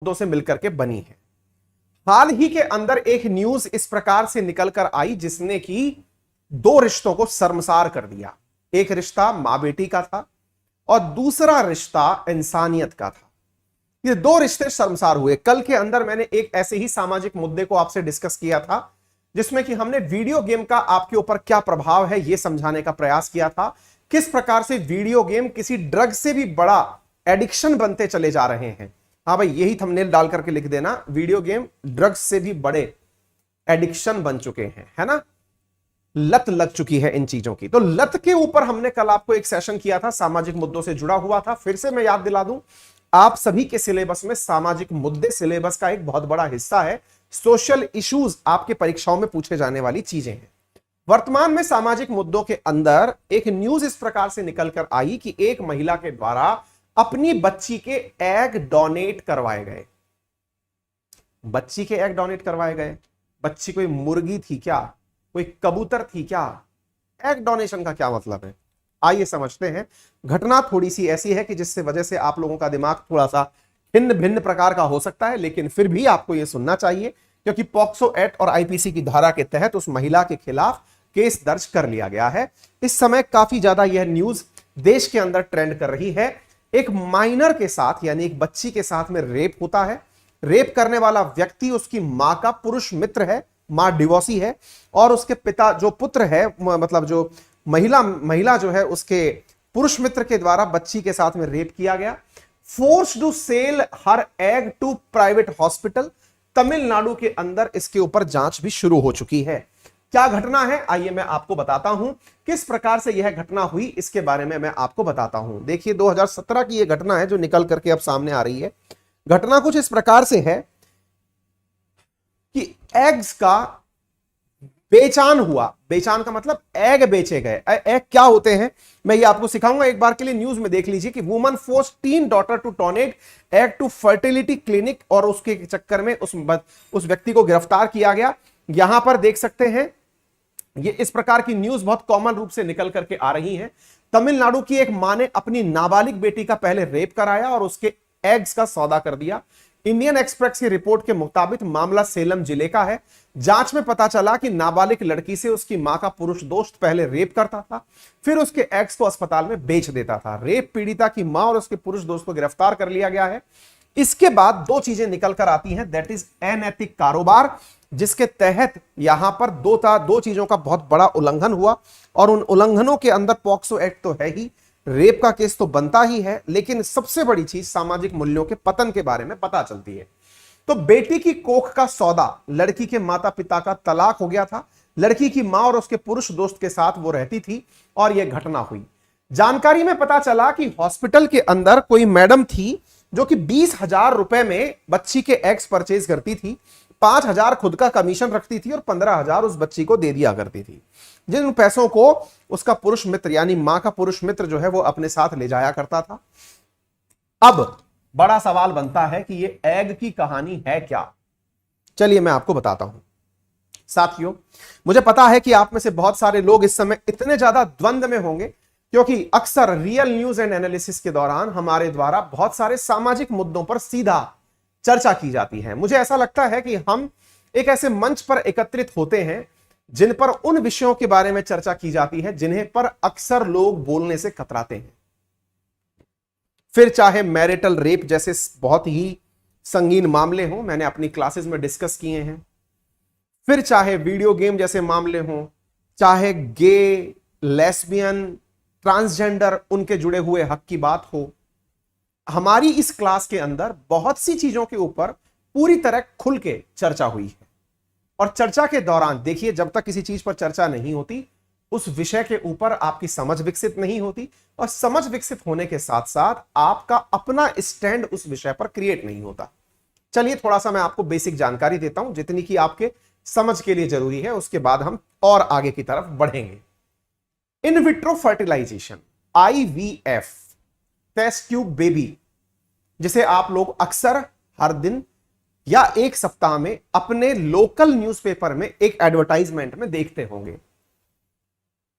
मुद्दों से मिलकर के बनी है। हाल ही के अंदर एक न्यूज इस प्रकार से निकलकर आई जिसने कि दो रिश्तों को शर्मसार कर दिया। एक रिश्ता मां बेटी का था और दूसरा रिश्ता इंसानियत का था। ये दो रिश्ते शर्मसार हुए। कल के अंदर मैंने एक ऐसे ही सामाजिक मुद्दे को आपसे डिस्कस किया था जिसमें कि हमने वीडियो गेम का आपके ऊपर क्या प्रभाव है यह समझाने का प्रयास किया था। किस प्रकार से वीडियो गेम किसी ड्रग से भी बड़ा एडिक्शन बनते चले जा रहे हैं। हाँ भाई, यही थंबनेल डाल करके लिख देना, वीडियो गेम ड्रग्स से भी बड़े एडिक्शन बन चुके हैं, है ना। लत लग चुकी है इन चीजों की। तो लत के ऊपर हमने कल आपको एक सेशन किया था, सामाजिक मुद्दों से जुड़ा हुआ था। फिर से मैं याद दिला दूं, आप सभी के सिलेबस में सामाजिक मुद्दे सिलेबस का एक बहुत बड़ा हिस्सा है। सोशल इश्यूज आपके परीक्षाओं में पूछे जाने वाली चीजें हैं। वर्तमान में सामाजिक मुद्दों के अंदर एक न्यूज इस प्रकार से निकलकर आई कि एक महिला के द्वारा अपनी बच्ची के एग डोनेट करवाए गए। बच्ची के एग डोनेट करवाए गए। बच्ची कोई मुर्गी थी क्या, कोई कबूतर थी क्या? एग डोनेशन का क्या मतलब है, आइए समझते हैं। घटना थोड़ी सी ऐसी है कि जिससे वजह से आप लोगों का दिमाग थोड़ा सा भिन्न भिन्न प्रकार का हो सकता है, लेकिन फिर भी आपको यह सुनना चाहिए क्योंकि पॉक्सो एक्ट और आईपीसी की धारा के तहत उस महिला के खिलाफ केस दर्ज कर लिया गया है। इस समय काफी ज्यादा यह न्यूज देश के अंदर ट्रेंड कर रही है। एक माइनर के साथ यानी एक बच्ची के साथ में रेप होता है। रेप करने वाला व्यक्ति उसकी मां का पुरुष मित्र है, मां डिवोर्सी है, और उसके पिता जो पुत्र है, मतलब जो महिला जो है उसके पुरुष मित्र के द्वारा बच्ची के साथ में रेप किया गया। Force to sell her egg to private hospital. Tamil Nadu के अंदर इसके ऊपर जांच भी शुरू हो चुकी है। क्या घटना है, आइए मैं आपको बताता हूं किस प्रकार से यह घटना हुई, इसके बारे में मैं आपको बताता हूं। देखिए 2017 की यह घटना है जो निकल करके अब सामने आ रही है। घटना कुछ इस प्रकार से है कि एग्स का बेचान हुआ। बेचान का मतलब एग बेचे गए। एग क्या होते हैं मैं ये आपको सिखाऊंगा। एक बार के लिए न्यूज में देख लीजिए कि woman force teen daughter to donate egg to fertility clinic, और उसके चक्कर में उस व्यक्ति को गिरफ्तार किया गया। यहां पर देख सकते हैं ये इस प्रकार की न्यूज बहुत कॉमन रूप से निकल करके आ रही है। तमिलनाडु की एक मां ने अपनी नाबालिग बेटी का पहले रेप कराया और उसके एग्स का सौदा कर दिया। इंडियन एक्सप्रेस की रिपोर्ट के मुताबिक मामला सेलम जिले का है। जांच में पता चला कि नाबालिग लड़की से उसकी मां का पुरुष दोस्त पहले रेप करता था, फिर उसके एग्स को अस्पताल में बेच देता था। रेप पीड़िता की मां और उसके पुरुष दोस्त को गिरफ्तार कर लिया गया है। इसके बाद दो चीजें निकल कर आती हैं, दैट इज अनैतिक कारोबार, जिसके तहत यहां पर दो चीजों का बहुत बड़ा उल्लंघन हुआ। और उन उल्लंघनों के अंदर पॉक्सो एक्ट तो है ही, रेप का केस तो बनता ही है, लेकिन सबसे बड़ी चीज सामाजिक मूल्यों के पतन के बारे में पता चलती है। तो बेटी की कोख का सौदा, लड़की के माता पिता का तलाक हो गया था, लड़की की मां और उसके पुरुष दोस्त के साथ वो रहती थी और यह घटना हुई। जानकारी में पता चला कि हॉस्पिटल के अंदर कोई मैडम थी जो कि 20,000 रुपए में बच्ची के एग्स परचेज करती थी, 5,000 खुद का कमीशन रखती थी और 15,000 उस बच्ची को दे दिया करती थी, जिन पैसों को उसका पुरुष मित्र यानी मां का पुरुष मित्र जो है वो अपने साथ ले जाया करता था। अब बड़ा सवाल बनता है कि ये एग की कहानी है क्या। चलिए मैं आपको बताता हूं। साथियों, मुझे पता है कि आप में से बहुत सारे लोग इस समय इतने ज्यादा द्वंद में होंगे क्योंकि अक्सर रियल न्यूज एंड एनालिसिस के दौरान हमारे द्वारा बहुत सारे सामाजिक मुद्दों पर सीधा चर्चा की जाती है। मुझे ऐसा लगता है कि हम एक ऐसे मंच पर एकत्रित होते हैं जिन पर उन विषयों के बारे में चर्चा की जाती है जिन्हें पर अक्सर लोग बोलने से कतराते हैं। फिर चाहे मैरिटल रेप जैसे बहुत ही संगीन मामले हों, मैंने अपनी क्लासेस में डिस्कस किए हैं, फिर चाहे वीडियो गेम जैसे मामले हों, चाहे गे, लेस्बियन, ट्रांसजेंडर, उनके जुड़े हुए हक की बात हो, हमारी इस क्लास के अंदर बहुत सी चीजों के ऊपर पूरी तरह खुल के चर्चा हुई है। और चर्चा के दौरान देखिए, जब तक किसी चीज पर चर्चा नहीं होती उस विषय के ऊपर आपकी समझ विकसित नहीं होती, और समझ विकसित होने के साथ साथ आपका अपना स्टैंड उस विषय पर क्रिएट नहीं होता। चलिए थोड़ा सा मैं आपको बेसिक जानकारी देता हूं जितनी कि आपके समझ के लिए जरूरी है, उसके बाद हम और आगे की तरफ बढ़ेंगे। In vitro fertilisation, IVF, test tube baby, जिसे आप लोग अक्सर हर दिन या एक सप्ताह में अपने लोकल न्यूज़पेपर में एक एडवर्टाइजमेंट में देखते होंगे।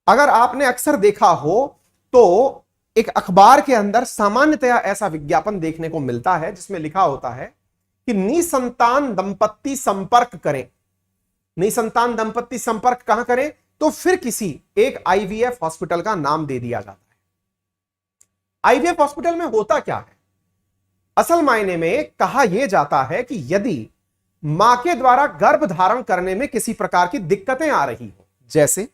अगर आपने अक्सर देखा हो तो एक अखबार के अंदर सामान्यतया ऐसा विज्ञापन देखने को मिलता है जिसमें लिखा होता है कि निसंतान दंपत्ति संपर्क करें। निसंतान दंपत्ति संपर्क कहां करें? तो फिर किसी एक आईवीएफ हॉस्पिटल का नाम दे दिया जाता है। आईवीएफ हॉस्पिटल में होता क्या है? असल मायने में कहा यह जाता है कि यदि मां के द्वारा गर्भ धारण करने में किसी प्रकार की दिक्कतें आ रही हो, जैसे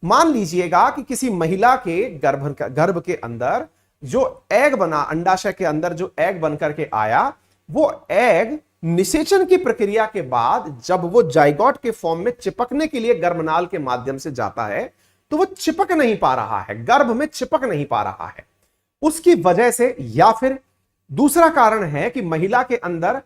मान लीजिएगा कि किसी महिला के गर्भ के अंदर जो एग बना, अंडाशय के अंदर जो एग बनकर के आया, वो एग निषेचन की प्रक्रिया के बाद जब वो जाइगोट के फॉर्म में चिपकने के लिए गर्भनाल के माध्यम से जाता है तो वो चिपक नहीं पा रहा है, गर्भ में चिपक नहीं पा रहा है। उसकी वजह से, या फिर दूसरा कारण है कि महिला के अंदर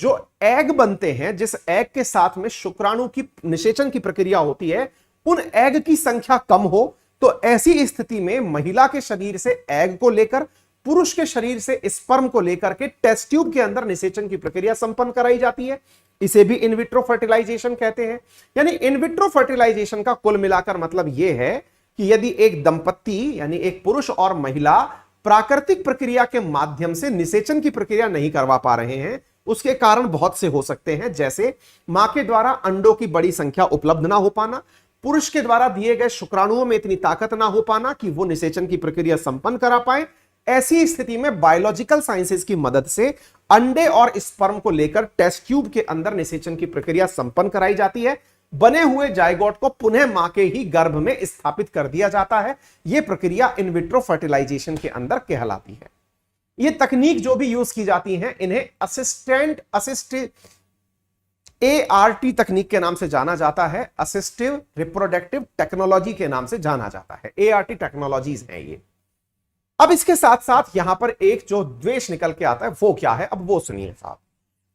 जो एग बनते हैं, जिस एग के साथ में शुक्राणु की निषेचन की प्रक्रिया होती है, उन एग की संख्या कम हो, तो ऐसी स्थिति में महिला के शरीर से एग को लेकर पुरुष के शरीर से स्पर्म को लेकर के टेस्ट ट्यूब के अंदर निषेचन की प्रक्रिया संपन्न कराई जाती है। इसे भी इन विट्रो फर्टिलाइजेशन कहते हैं। यानी इन विट्रो फर्टिलाइजेशन का कुल मिलाकर मतलब यह है कि यदि एक दंपत्ति यानी एक पुरुष और महिला प्राकृतिक प्रक्रिया के माध्यम से निषेचन की प्रक्रिया नहीं करवा पा रहे हैं, उसके कारण बहुत से हो सकते हैं, जैसे मां के द्वारा अंडों की बड़ी संख्या उपलब्ध ना हो पाना, पुरुष के द्वारा दिए गए शुक्राणुओं में इतनी ताकत ना हो पाना कि वो निषेचन की प्रक्रिया संपन्न करा पाए। ऐसी स्थिति में बायोलॉजिकल साइंसेज की मदद से अंडे और स्पर्म को लेकर टेस्ट ट्यूब के अंदर निषेचन की प्रक्रिया संपन्न कराई जाती है। बने हुए जाइगोट को पुनः मां के ही गर्भ में स्थापित कर दिया जाता है। यह प्रक्रिया इन विट्रो फर्टिलाइजेशन के अंदर कहलाती है। ये तकनीक जो भी यूज की जाती हैं, इन्हें असिस्टिव ART तकनीक के नाम से जाना जाता है। असिस्टिव रिप्रोडक्टिव टेक्नोलॉजी के नाम से जाना जाता है। ART टेक्नोलॉजीज हैं ये। अब इसके साथ साथ यहां पर एक जो द्वेष निकल के आता है वो क्या है, अब वो सुनिए साहब।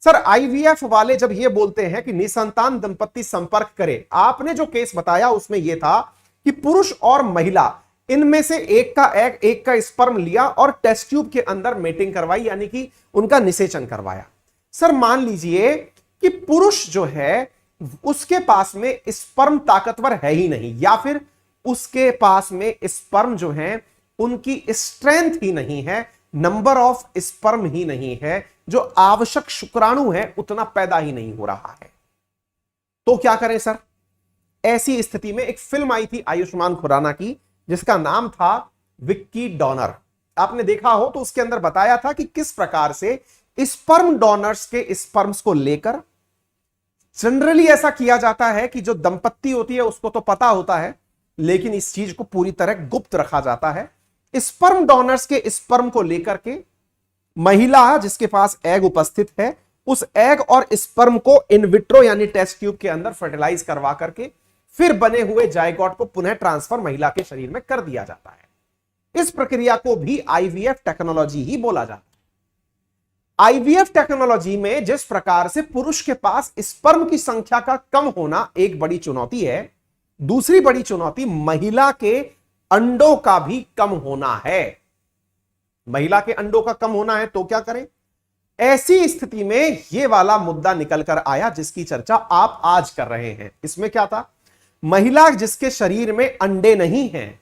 सर आईवीएफ वाले जब ये बोलते हैं कि निसंतान दंपत्ति संपर्क करे, आपने जो केस बताया उसमें यह था कि पुरुष और महिला इनमें से एक का एग एक का स्पर्म लिया और टेस्ट ट्यूब के अंदर मेटिंग करवाई, यानी कि उनका निषेचन करवाया। सर मान लीजिए कि पुरुष जो है उसके पास में स्पर्म ताकतवर है ही नहीं, या फिर उसके पास में स्पर्म जो है उनकी स्ट्रेंथ ही नहीं है, नंबर ऑफ स्पर्म ही नहीं है, जो आवश्यक शुक्राणु है उतना पैदा ही नहीं हो रहा है। तो क्या करें सर? ऐसी स्थिति में एक फिल्म आई थी आयुष्मान खुराना की जिसका नाम था विक्की डोनर। आपने देखा हो तो उसके अंदर बताया था कि किस प्रकार से स्पर्म डोनर्स के स्पर्म्स को लेकर, जनरली ऐसा किया जाता है कि जो दंपत्ति होती है उसको तो पता होता है, लेकिन इस चीज को पूरी तरह गुप्त रखा जाता है। स्पर्म डोनर्स के स्पर्म को लेकर के महिला जिसके पास एग उपस्थित है, उस एग और स्पर्म को इन विट्रो यानी टेस्ट ट्यूब के अंदर फर्टिलाइज करवा करके फिर बने हुए जाइगोट को पुनः ट्रांसफर महिला के शरीर में कर दिया जाता है। इस प्रक्रिया को भी आईवीएफ टेक्नोलॉजी ही बोला जाता है। आईवीएफ टेक्नोलॉजी में जिस प्रकार से पुरुष के पास स्पर्म की संख्या का कम होना एक बड़ी चुनौती है, दूसरी बड़ी चुनौती महिला के अंडों का भी कम होना है। महिला के अंडों का कम होना है तो क्या करें? ऐसी स्थिति में यह वाला मुद्दा निकल कर आया जिसकी चर्चा आप आज कर रहे हैं। इसमें क्या था? महिला जिसके शरीर में अंडे नहीं हैं,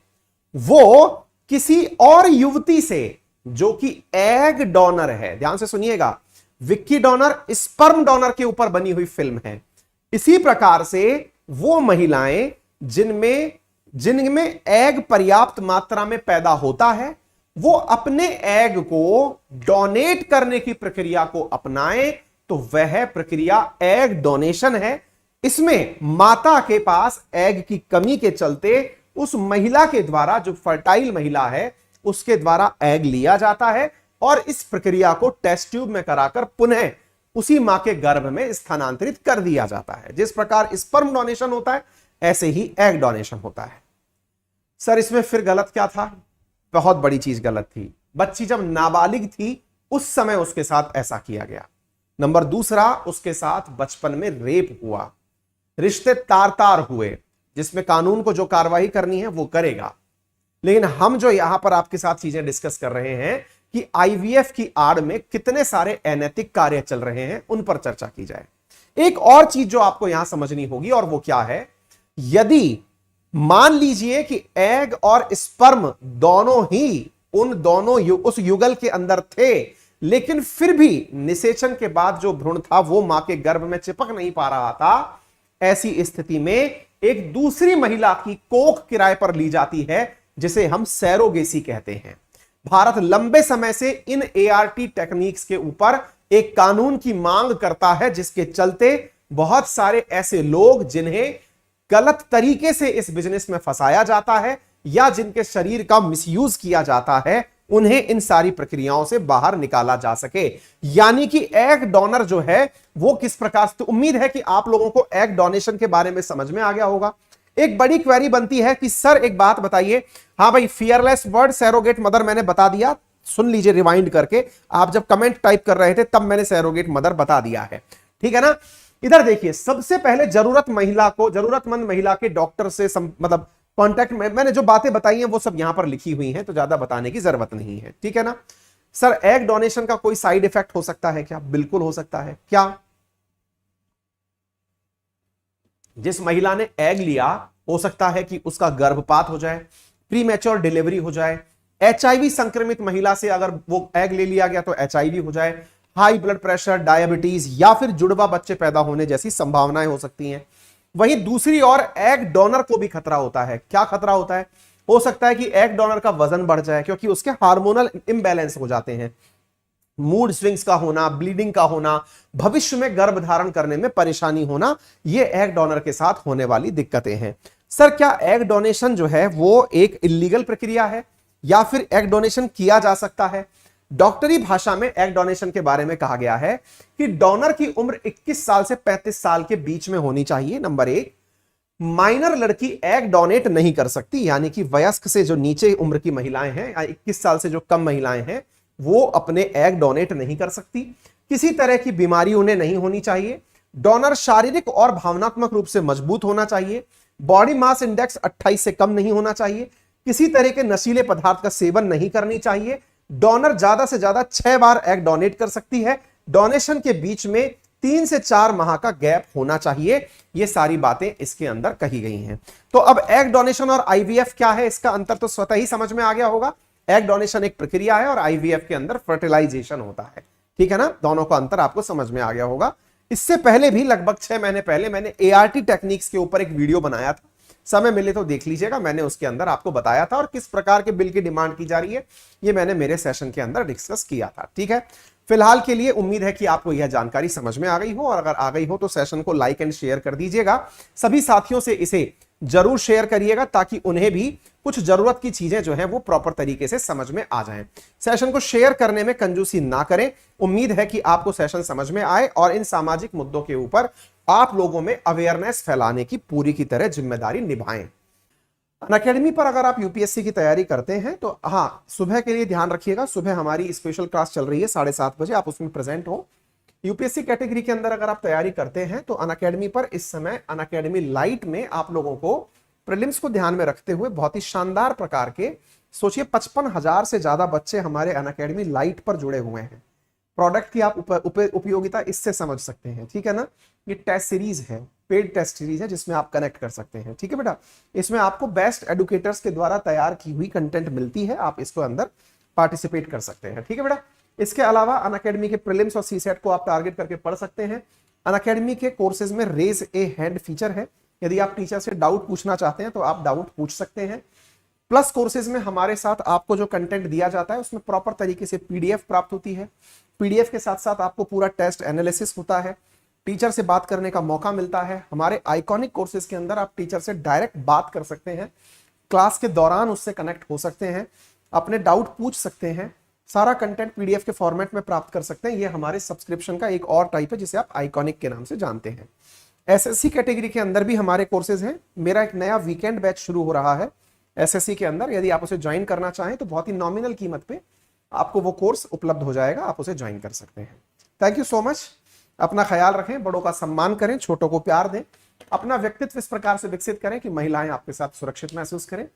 वो किसी और युवती से जो कि एग डोनर है, ध्यान से सुनिएगा, विक्की डोनर स्पर्म डोनर के ऊपर बनी हुई फिल्म है। इसी प्रकार से वो महिलाएं जिनमें एग पर्याप्त मात्रा में पैदा होता है, वो अपने एग को डोनेट करने की प्रक्रिया को अपनाएं तो वह प्रक्रिया एग डोनेशन है। इसमें माता के पास एग की कमी के चलते उस महिला के द्वारा, जो फर्टाइल महिला है, उसके द्वारा एग लिया जाता है और इस प्रक्रिया को टेस्ट ट्यूब में कराकर पुनः उसी मां के गर्भ में स्थानांतरित कर दिया जाता है। जिस प्रकार स्पर्म डोनेशन होता है ऐसे ही एग डोनेशन होता है। सर इसमें फिर गलत क्या था? बहुत बड़ी चीज गलत थी। बच्ची जब नाबालिग थी उस समय उसके साथ ऐसा किया गया। नंबर दूसरा, उसके साथ बचपन में रेप हुआ, रिश्ते तार तार हुए, जिसमें कानून को जो कार्रवाई करनी है वो करेगा। लेकिन हम जो यहां पर आपके साथ चीजें डिस्कस कर रहे हैं कि आईवीएफ की आड़ में कितने सारे अनैतिक कार्य चल रहे हैं, उन पर चर्चा की जाए। एक और चीज जो आपको यहां समझनी होगी और वो क्या है, यदि मान लीजिए कि एग और स्पर्म दोनों ही उस युगल के अंदर थे, लेकिन फिर भी निषेचन के बाद जो भ्रूण था वो मां के गर्भ में चिपक नहीं पा रहा था। ऐसी स्थिति में एक दूसरी महिला की कोख किराए पर ली जाती है, जिसे हम सैरोगेसी कहते हैं। भारत लंबे समय से इन एआरटी टेक्निक्स के ऊपर एक कानून की मांग करता है, जिसके चलते बहुत सारे ऐसे लोग जिन्हें गलत तरीके से इस बिजनेस में फंसाया जाता है या जिनके शरीर का मिसयूज किया जाता है, उन्हें इन सारी प्रक्रियाओं से बाहर निकाला जा सके। यानी कि एग डोनर जो है वो किस प्रकार से, तो उम्मीद है कि आप लोगों को एग डोनेशन के बारे में समझ में आ गया होगा। एक बड़ी क्वेरी बनती है कि सर एक बात बताइए, हाँ भाई फियरलेस वर्ड सैरोगेट मदर मैंने बता दिया, सुन लीजिए रिवाइंड करके, आप जब कमेंट टाइप कर रहे थे तब मैंने सैरोगेट मदर बता दिया है, ठीक है ना। इधर देखिए, सबसे पहले जरूरतमंद महिला के डॉक्टर से मतलब कांटेक्ट में, मैंने जो बातें बताई हैं वो सब यहां पर लिखी हुई हैं, तो ज्यादा बताने की जरूरत नहीं है, ठीक है ना। सर एग डोनेशन का कोई साइड इफेक्ट हो सकता है क्या? बिल्कुल हो सकता है। क्या? जिस महिला ने एग लिया हो सकता है कि उसका गर्भपात हो जाए, प्रीमैच्योर डिलीवरी हो जाए, एचआईवी संक्रमित महिला से अगर वो एग ले लिया गया तो एचआईवी हो जाए, हाई ब्लड प्रेशर, डायबिटीज या फिर जुड़वा बच्चे पैदा होने जैसी संभावनाएं हो सकती हैं। वहीं दूसरी ओर एग डोनर को भी खतरा होता है। क्या खतरा होता है? हो सकता है कि एग डोनर का वजन बढ़ जाए, क्योंकि उसके हार्मोनल इम्बैलेंस हो जाते हैं, मूड स्विंग्स का होना, ब्लीडिंग का होना, भविष्य में गर्भ धारण करने में परेशानी होना, ये एग डोनर के साथ होने वाली दिक्कतें हैं। सर क्या एग डोनेशन जो है वो एक इलीगल प्रक्रिया है या फिर एग डोनेशन किया जा सकता है? डॉक्टरी भाषा में एग डोनेशन के बारे में कहा गया है कि डोनर की उम्र 21 साल से 35 साल के बीच में होनी चाहिए, नंबर 1। माइनर लड़की एग डोनेट नहीं कर सकती, यानी कि वयस्क से जो नीचे उम्र की महिलाएं हैं या 21 साल से जो कम महिलाएं हैं वो अपने एग डोनेट नहीं कर सकती। किसी तरह की बीमारी उन्हें नहीं होनी चाहिए। डोनर शारीरिक और भावनात्मक रूप से मजबूत होना चाहिए। बॉडी मास इंडेक्स 28 से कम नहीं होना चाहिए। किसी तरह के नशीले पदार्थ का सेवन नहीं करनी चाहिए। डोनर ज्यादा से ज्यादा 6 बार एग डोनेट कर सकती है। डोनेशन के बीच में 3 से 4 माह का गैप होना चाहिए। ये सारी बातें इसके अंदर कही गई हैं। तो अब एग डोनेशन और आईवीएफ क्या है, इसका अंतर तो स्वतः ही समझ में आ गया होगा। एग डोनेशन एक प्रक्रिया है और आईवीएफ के अंदर फर्टिलाइजेशन होता है, ठीक है ना। दोनों का अंतर आपको समझ में आ गया होगा। इससे पहले भी लगभग 6 महीने पहले मैंने एआरटी टेक्निक्स के ऊपर एक वीडियो बनाया था, समय मिले तो देख लीजिएगा। मैंने उसके अंदर आपको बताया था और किस प्रकार के बिल की डिमांड की जा रही है ये मैंने मेरे सेशन के अंदर डिस्कस किया था, ठीक है। फिलहाल के लिए उम्मीद है कि आपको यह जानकारी समझ में आ गई हो, और अगर आ गई हो तो सेशन को लाइक एंड शेयर कर दीजिएगा। सभी साथियों से इसे जरूर शेयर करिएगा ताकि उन्हें भी कुछ जरूरत की चीजें जो हैं वो प्रॉपर तरीके से समझ में आ जाएं। सेशन को शेयर करने में कंजूसी ना करें। उम्मीद है कि आपको सेशन समझ में आए और इन सामाजिक मुद्दों के ऊपर आप लोगों में अवेयरनेस फैलाने की पूरी की तरह जिम्मेदारी निभाएं। अनअकैडमी पर अगर आप यूपीएससी की तैयारी करते हैं तो हाँ, सुबह के लिए ध्यान रखिएगा। सुबह हमारी स्पेशल क्लास चल रही है 7:30 बजे, आप उसमें प्रेजेंट हो। यूपीएससी कैटेगरी के अंदर अगर आप तैयारी करते हैं तो अनअकैडमी पर इस समय अनअकैडमी लाइट में आप लोगों को प्रीलिम्स को ध्यान में रखते हुए बहुत ही शानदार प्रकार के, सोचिए 55,000 से ज्यादा बच्चे हमारे अनअकैडमी लाइट पर जुड़े हुए हैं। प्रोडक्ट की आप उपयोगिता इससे समझ सकते हैं, ठीक है ना। ये टेस्ट सीरीज है, पेड टेस्ट सीरीज है जिसमें आप कनेक्ट कर सकते हैं, ठीक है बेटा। इसमें आपको बेस्ट एडुकेटर्स के द्वारा तैयार की हुई कंटेंट मिलती है, आप इसको अंदर पार्टिसिपेट कर सकते हैं, ठीक है बेटा। इसके अलावा अनअकैडमी के प्रीलिम्स और सीसेट को आप टारगेट करके पढ़ सकते हैं। अनअकैडमी के कोर्सेज में रेज ए हैंड फीचर है, यदि आप टीचर से डाउट पूछना चाहते हैं तो आप डाउट पूछ सकते हैं। प्लस कोर्सेज में हमारे साथ आपको जो कंटेंट दिया जाता है उसमें प्रॉपर तरीके से पीडीएफ प्राप्त होती है। पीडीएफ के साथ साथ आपको पूरा टेस्ट एनालिसिस होता है, टीचर से बात करने का मौका मिलता है। हमारे आइकॉनिक कोर्सेज के अंदर आप टीचर से डायरेक्ट बात कर सकते हैं, क्लास के दौरान उससे कनेक्ट हो सकते हैं, अपने डाउट पूछ सकते हैं। सारा कंटेंट पीडीएफ के फॉर्मेट में प्राप्त कर सकते हैं। ये हमारे सब्सक्रिप्शन का एक और टाइप है जिसे आप आइकॉनिक के नाम से जानते हैं। एसएससी कैटेगरी के अंदर भी हमारे कोर्सेज हैं। मेरा एक नया वीकेंड बैच शुरू हो रहा है एसएससी के अंदर, यदि आप उसे ज्वाइन करना चाहें तो बहुत ही नॉमिनल कीमत पे आपको वो कोर्स उपलब्ध हो जाएगा, आप उसे ज्वाइन कर सकते हैं। Thank you so much. अपना ख्याल रखें, बड़ों का सम्मान करें, छोटों को प्यार दें, अपना व्यक्तित्व इस प्रकार से विकसित करें कि महिलाएं आपके साथ सुरक्षित महसूस करें।